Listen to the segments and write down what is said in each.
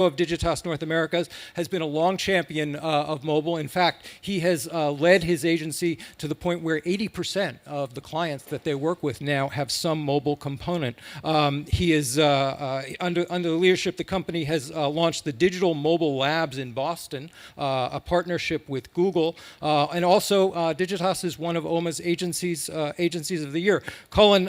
of Digitas North America, has been a long champion of mobile. In fact, he has led his agency to the point where 80% of the clients that they work with now have some mobile component. He is, under the leadership, the company has launched the Digital Mobile Labs in Boston, a partnership with Google, and also Digitas is one of OMMA's agencies of the year. Colin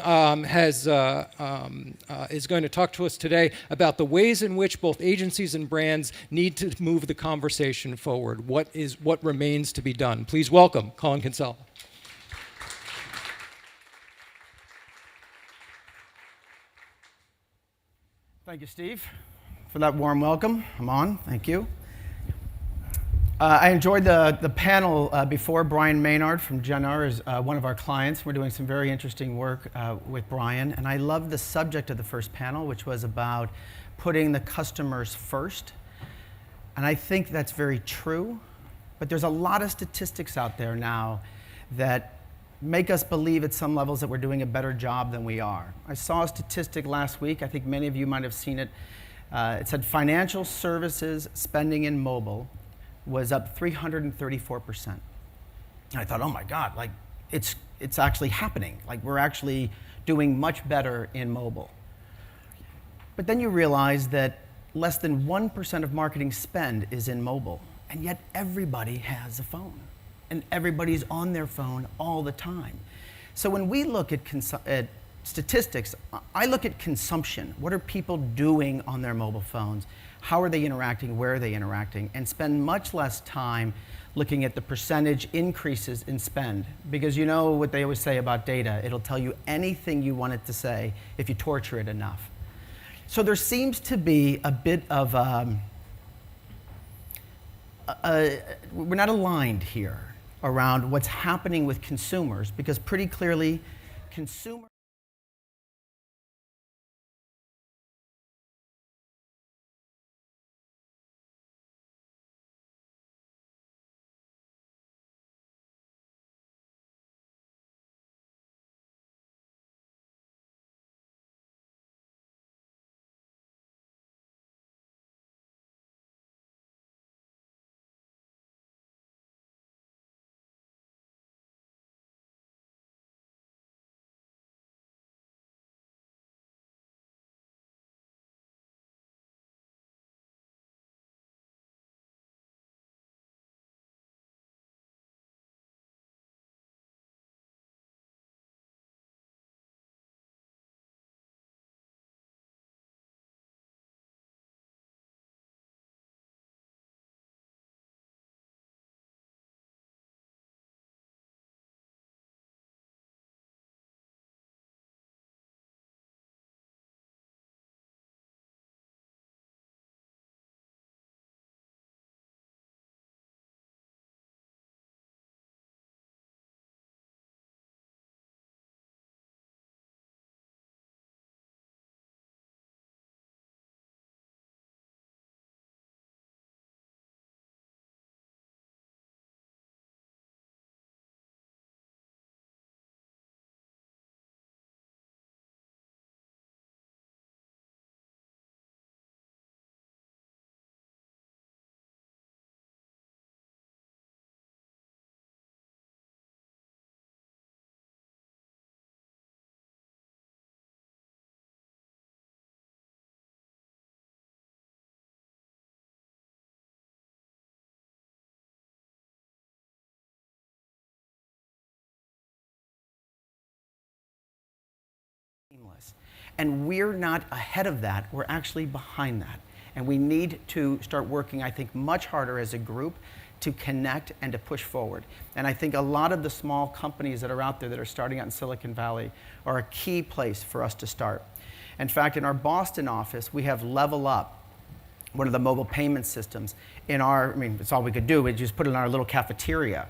is going to talk to us today about the ways in which both agencies and brands need to move the conversation forward. What remains to be done? Please welcome Colin Kinsella. Thank you, Steve, for that warm welcome. I'm on. Thank you. I enjoyed the panel before. Brian Maynard from Gen R is one of our clients. We're doing some very interesting work with Brian, and I love the subject of the first panel, which was about putting the customers first. And I think that's very true, but there's a lot of statistics out there now that make us believe at some levels that we're doing a better job than we are. I saw a statistic last week, I think many of you might have seen it. It said financial services spending in mobile was up 334%. And I thought, oh my God, like it's actually happening. Like we're actually doing much better in mobile. But then you realize that less than 1% of marketing spend is in mobile, and yet everybody has a phone, and everybody's on their phone all the time. So when we look at statistics, I look at consumption. What are people doing on their mobile phones? How are they interacting? Where are they interacting? And spend much less time looking at the percentage increases in spend, because you know what they always say about data. It'll tell you anything you want it to say if you torture it enough. So there seems to be a bit of we're not aligned here around what's happening with consumers, because pretty clearly consumers seamless. And we're not ahead of that, we're actually behind that. And we need to start working, I think, much harder as a group to connect and to push forward. And I think a lot of the small companies that are out there that are starting out in Silicon Valley are a key place for us to start. In fact, in our Boston office, we have Level Up, one of the mobile payment systems. It's all we could do, we just put it in our little cafeteria.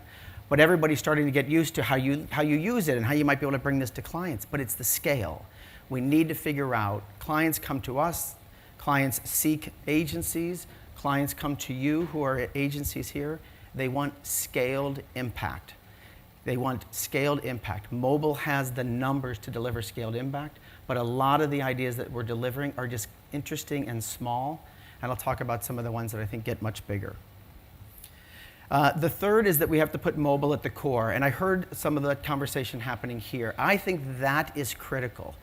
But everybody's starting to get used to how you use it and how you might be able to bring this to clients, but it's the scale. We need to figure out, clients come to us, clients seek agencies, clients come to you who are agencies here, they want scaled impact. They want scaled impact. Mobile has the numbers to deliver scaled impact, but a lot of the ideas that we're delivering are just interesting and small. and I'll talk about some of the ones that I think get much bigger. The third is that we have to put mobile at the core, and I heard some of the conversation happening here. I think that is critical,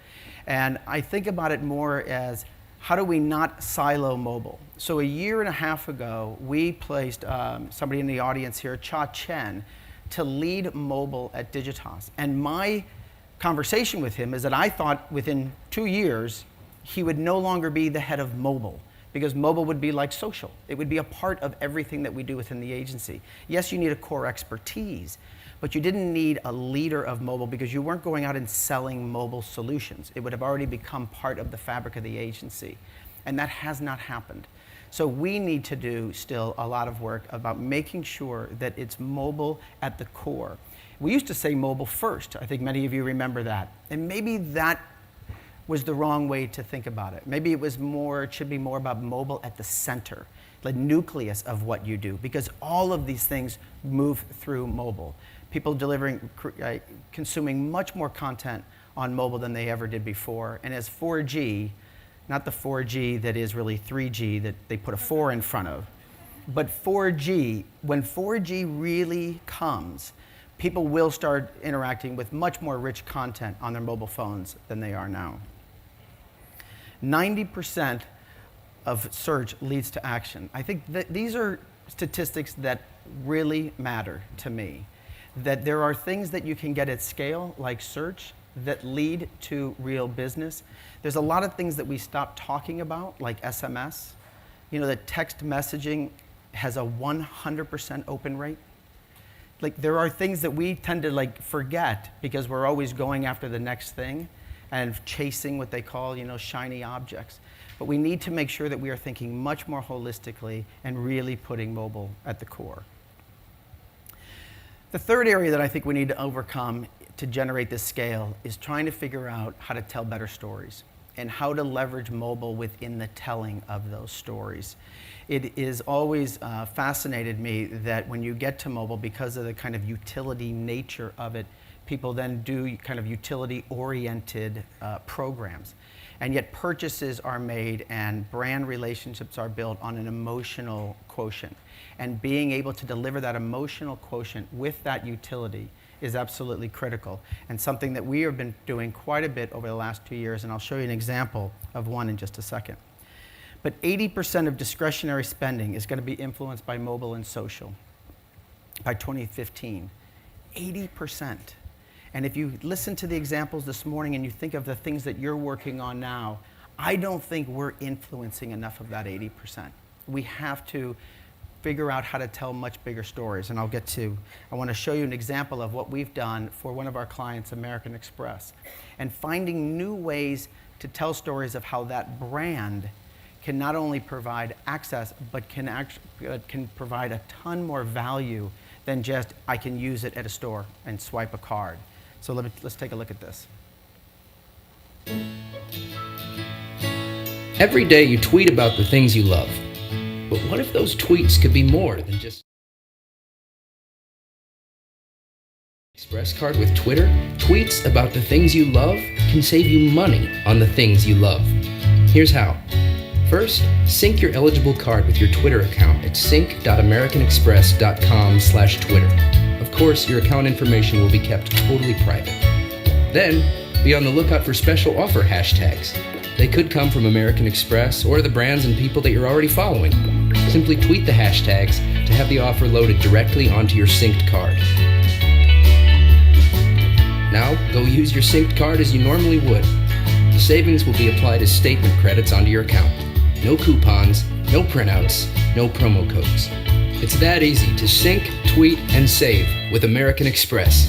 and I think about it more as how do we not silo mobile? So a year and a half ago, we placed somebody in the audience here, Cha Chen, to lead mobile at Digitas, and my conversation with him is that I thought within 2 years, he would no longer be the head of mobile, because mobile would be like social. It would be a part of everything that we do within the agency. Yes, you need a core expertise, but you didn't need a leader of mobile because you weren't going out and selling mobile solutions. It would have already become part of the fabric of the agency, and that has not happened. So we need to do still a lot of work about making sure that it's mobile at the core. We used to say mobile first. I think many of you remember that. And maybe that was the wrong way to think about it. Maybe it should be more about mobile at the center, the nucleus of what you do, because all of these things move through mobile. People consuming much more content on mobile than they ever did before. And as 4G, not the 4G that is really 3G that they put a 4 in front of, but 4G, when 4G really comes, people will start interacting with much more rich content on their mobile phones than they are now. 90% of search leads to action. I think that these are statistics that really matter to me. That there are things that you can get at scale, like search, that lead to real business. There's a lot of things that we stopped talking about, like SMS. You know, that text messaging has a 100% open rate. Like, there are things that we tend to forget because we're always going after the next thing and chasing what they call, shiny objects. But we need to make sure that we are thinking much more holistically and really putting mobile at the core. The third area that I think we need to overcome to generate this scale is trying to figure out how to tell better stories and how to leverage mobile within the telling of those stories. It is always fascinated me that when you get to mobile, because of the kind of utility nature of it, people then do kind of utility-oriented programs. And yet purchases are made and brand relationships are built on an emotional quotient. And being able to deliver that emotional quotient with that utility is absolutely critical, and something that we have been doing quite a bit over the last 2 years, and I'll show you an example of one in just a second. But 80% of discretionary spending is going to be influenced by mobile and social by 2015. 80%. And if you listen to the examples this morning and you think of the things that you're working on now, I don't think we're influencing enough of that 80%. We have to figure out how to tell much bigger stories, and I want to show you an example of what we've done for one of our clients, American Express, and finding new ways to tell stories of how that brand can not only provide access, but can provide a ton more value than just, I can use it at a store and swipe a card. So let's take a look at this. Every day you tweet about the things you love. But what if those tweets could be more than just Express card with Twitter? Tweets about the things you love can save you money on the things you love. Here's how. First, sync your eligible card with your Twitter account at sync.americanexpress.com/Twitter. Of course, your account information will be kept totally private. Then, be on the lookout for special offer hashtags. They could come from American Express or the brands and people that you're already following. Simply tweet the hashtags to have the offer loaded directly onto your synced card. Now, go use your synced card as you normally would. The savings will be applied as statement credits onto your account. No coupons, no printouts, no promo codes. It's that easy to sync, tweet, and save with American Express.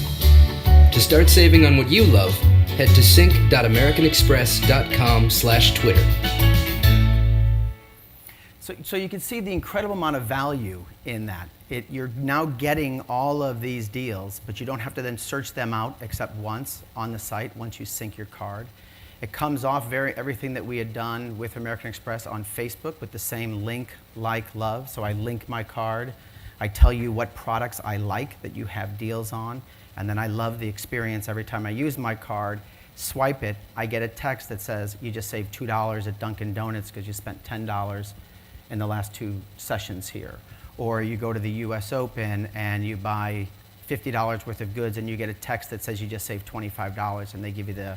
To start saving on what you love, head to sync.americanexpress.com/Twitter. So you can see the incredible amount of value in that. You're now getting all of these deals, but you don't have to then search them out except once on the site, once you sync your card. It comes off everything that we had done with American Express on Facebook with the same link, like, love. So I link my card. I tell you what products I like that you have deals on. And then I love the experience every time I use my card, swipe it, I get a text that says, you just saved $2 at Dunkin' Donuts because you spent $10 in the last 2 sessions here. Or you go to the US Open and you buy $50 worth of goods and you get a text that says you just saved $25 and they give you the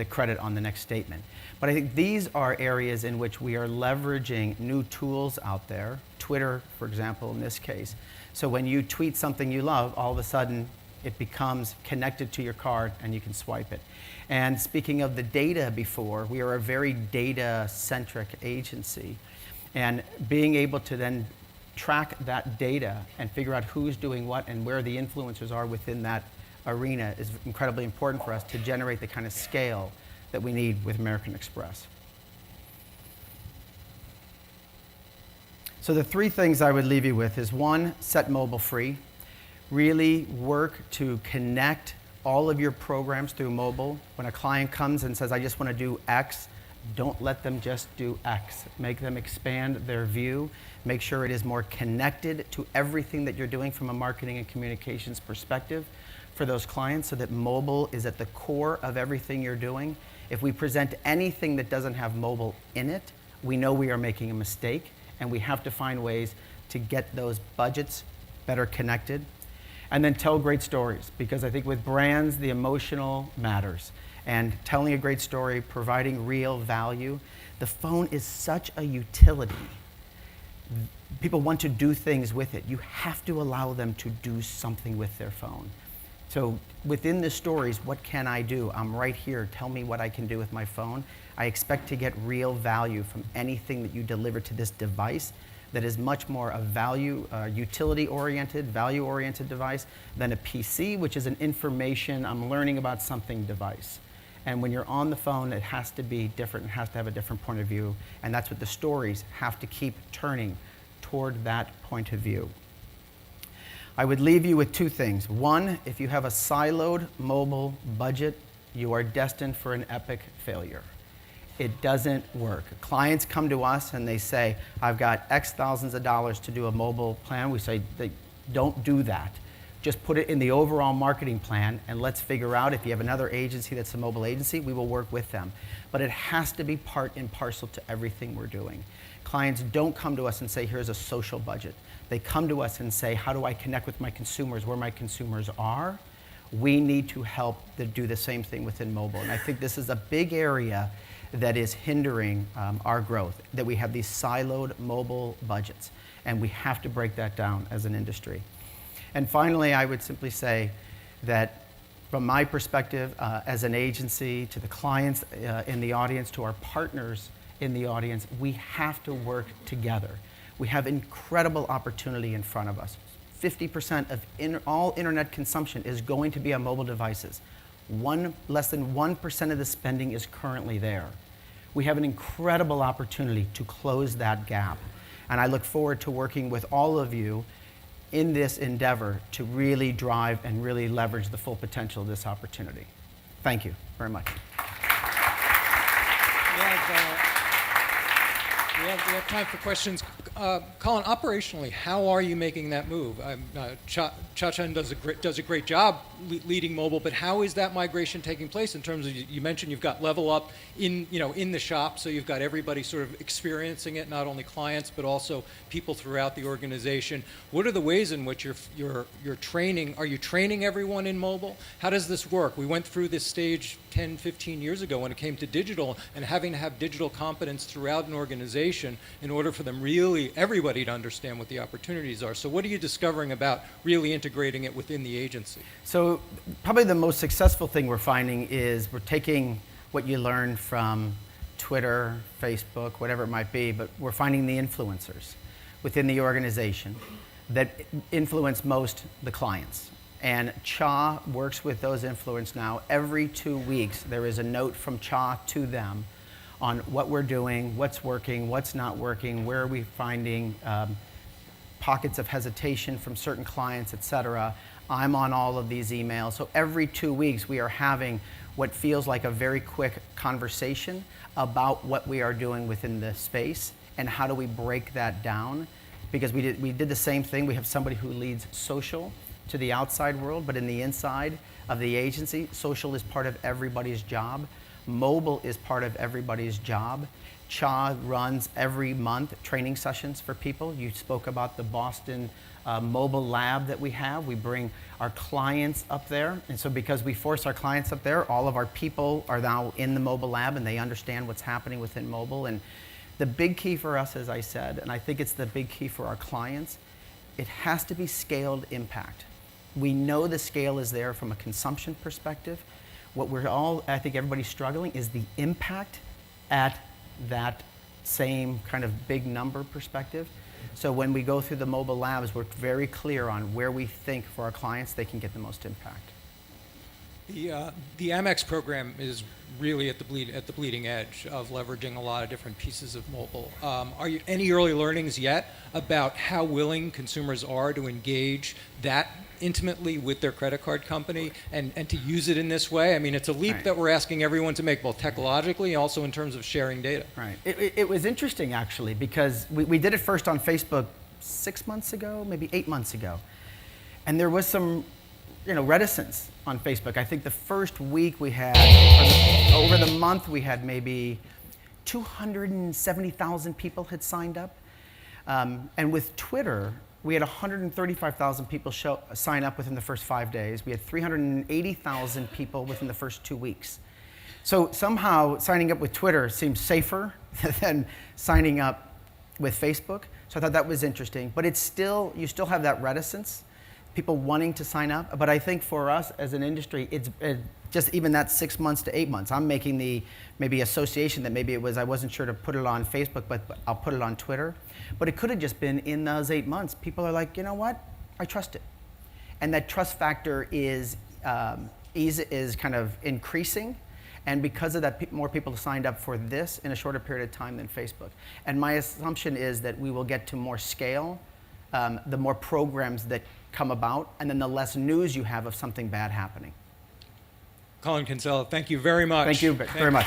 credit on the next statement. But I think these are areas in which we are leveraging new tools out there, Twitter, for example, in this case. So when you tweet something you love, all of a sudden it becomes connected to your card and you can swipe it. And speaking of the data before, we are a very data-centric agency. And being able to then track that data and figure out who's doing what and where the influencers are within that arena is incredibly important for us to generate the kind of scale that we need with American Express. So the 3 things I would leave you with is 1, set mobile free. Really work to connect all of your programs through mobile. When a client comes and says, I just want to do X, don't let them just do X. Make them expand their view. Make sure it is more connected to everything that you're doing from a marketing and communications perspective for those clients so that mobile is at the core of everything you're doing. If we present anything that doesn't have mobile in it, we know we are making a mistake, and we have to find ways to get those budgets better connected. And then tell great stories, because I think with brands, the emotional matters. And telling a great story, providing real value. The phone is such a utility. People want to do things with it. You have to allow them to do something with their phone. So within the stories, what can I do? I'm right here. Tell me what I can do with my phone. I expect to get real value from anything that you deliver to this device that is much more a value, utility-oriented, value-oriented device than a PC, which is an information, I'm learning about something device. And when you're on the phone, it has to be different. It has to have a different point of view. And that's what the stories have to keep turning toward that point of view. I would leave you with 2 things. 1, if you have a siloed mobile budget, you are destined for an epic failure. It doesn't work. Clients come to us and they say, I've got X thousands of dollars to do a mobile plan. We say, don't do that. Just put it in the overall marketing plan and let's figure out if you have another agency that's a mobile agency, we will work with them. But it has to be part and parcel to everything we're doing. Clients don't come to us and say, here's a social budget. They come to us and say, how do I connect with my consumers where my consumers are? We need to help them do the same thing within mobile. And I think this is a big area that is hindering our growth, that we have these siloed mobile budgets. And we have to break that down as an industry. And finally, I would simply say that from my perspective as an agency, to the clients in the audience, to our partners in the audience, we have to work together. We have incredible opportunity in front of us. 50% of all internet consumption is going to be on mobile devices. Less than 1% of the spending is currently there. We have an incredible opportunity to close that gap. And I look forward to working with all of you in this endeavor to really drive and really leverage the full potential of this opportunity. Thank you very much. We have time for questions. Colin, operationally, how are you making that move? Cha-Chen does a great job leading mobile, but how is that migration taking place in terms of, you mentioned you've got Level Up in the shop, so you've got everybody sort of experiencing it, not only clients, but also people throughout the organization. What are the ways in which you're training? Are you training everyone in mobile? How does this work? We went through this stage 10, 15 years ago when it came to digital, and having to have digital competence throughout an organization in order for them everybody to understand what the opportunities are. So what are you discovering about really integrating it within the agency? So probably the most successful thing we're finding is we're taking what you learn from Twitter, Facebook, whatever it might be, but we're finding the influencers within the organization that influence most the clients. And Cha works with those influencers now. Every 2 weeks, there is a note from Cha to them on what we're doing, what's working, what's not working, where are we finding pockets of hesitation from certain clients, et cetera. I'm on all of these emails. So every 2 weeks, we are having what feels like a very quick conversation about what we are doing within the space and how do we break that down. Because we did the same thing. We have somebody who leads social to the outside world, but in the inside of the agency, social is part of everybody's job. Mobile is part of everybody's job. Cha runs every month training sessions for people. You spoke about the Boston mobile lab that we have. We bring our clients up there. And so because we force our clients up there, all of our people are now in the mobile lab and they understand what's happening within mobile. And the big key for us, as I said, and I think it's the big key for our clients, it has to be scaled impact. We know the scale is there from a consumption perspective. What we're all, I think everybody's struggling, is the impact at that same kind of big number perspective. So when we go through the mobile labs, we're very clear on where we think for our clients they can get the most impact. The Amex program is really at the bleeding edge of leveraging a lot of different pieces of mobile. Are you any early learnings yet about how willing consumers are to engage that intimately with their credit card company and to use it in this way? I mean, it's a leap Right. that we're asking everyone to make, both technologically and also in terms of sharing data. Right. It was interesting, actually, because we did it first on Facebook 6 months ago, maybe 8 months ago. And there was some reticence on Facebook. I think the first week we had, over the month, we had maybe 270,000 people had signed up. And with Twitter, we had 135,000 people sign up within the first 5 days. We had 380,000 people within the first 2 weeks. So somehow signing up with Twitter seems safer than signing up with Facebook. So I thought that was interesting. But you still have that reticence, people wanting to sign up. But I think for us as an industry, it's just even that 6 months to 8 months. I'm making the maybe association that maybe I wasn't sure to put it on Facebook, but I'll put it on Twitter. But it could have just been in those 8 months. People are like, you know what? I trust it. And that trust factor is kind of increasing. And because of that, more people signed up for this in a shorter period of time than Facebook. And my assumption is that we will get to more scale, the more programs that come about, and then the less news you have of something bad happening. Colin Kinsella, thank you very much. Thank you very much.